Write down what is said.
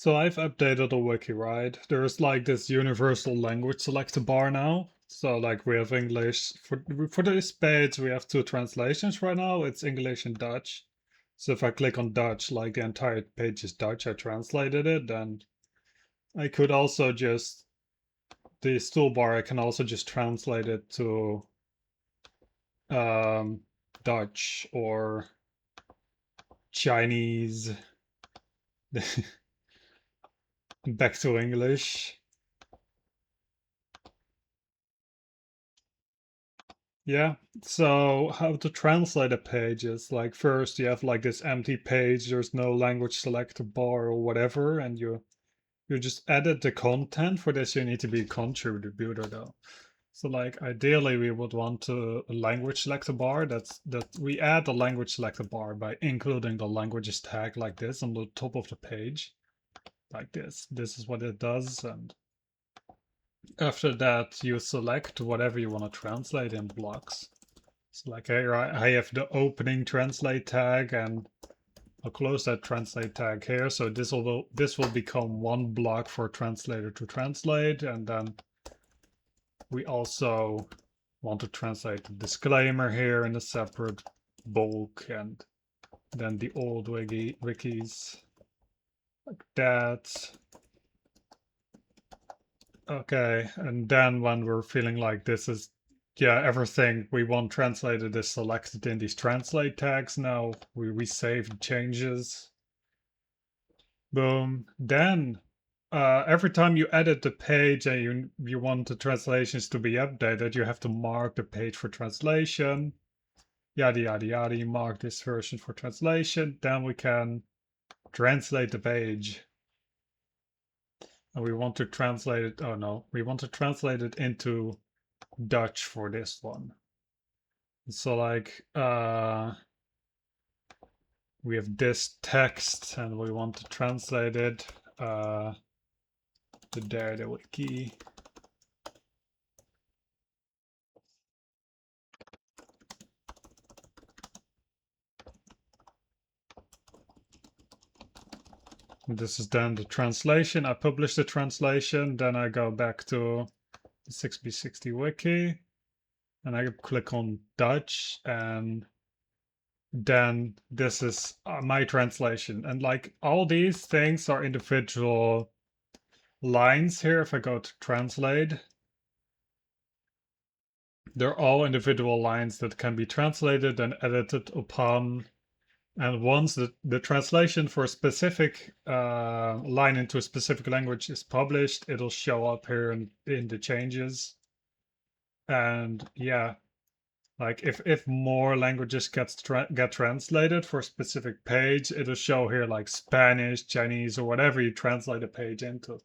So I've updated the wiki, right? There's like this universal language selector bar now. So like we have English for this page we have two translations right now. It's English and Dutch. So if I click on Dutch, like the entire page is Dutch, I translated it, then I could also just this toolbar I can also just translate it to um Dutch or Chinese back to English. Yeah, so how to translate a page is like first you have like this empty page, there's no language selector bar or whatever, and you just edit the content. For this you need to be a contributor though. So like ideally we would want a language selector bar that we add the language selector bar by including the languages tag like this on the top of the page. Like this. This is what it does, and after that you select whatever you want to translate in blocks. So like here I have the opening translate tag, and I'll close that translate tag here. So this will become one block for translator to translate, and then we also want to translate the disclaimer here in a separate bulk, and then the old wikis like that. Okay, and then when we're feeling like this is, yeah, everything we want translated is selected in these translate tags now. We save changes. Boom. Then every time you edit the page and you want the translations to be updated, you have to mark the page for translation. Yada yada yada. You mark this version for translation. Then we can translate the page. And we want to translate it. Oh no, we want to translate it into Dutch for this one. So like we have this text and we want to translate it to there the wiki. This is then the translation. I publish the translation, then I go back to the 6b60 wiki and I click on Dutch, and then this is my translation. And like all these things are individual lines here. If I go to translate, they're all individual lines that can be translated and edited upon. And once the translation for a specific line into a specific language is published, it'll show up here in the changes. And yeah, like if more languages get translated for a specific page, it'll show here like Spanish, Chinese, or whatever you translate a page into.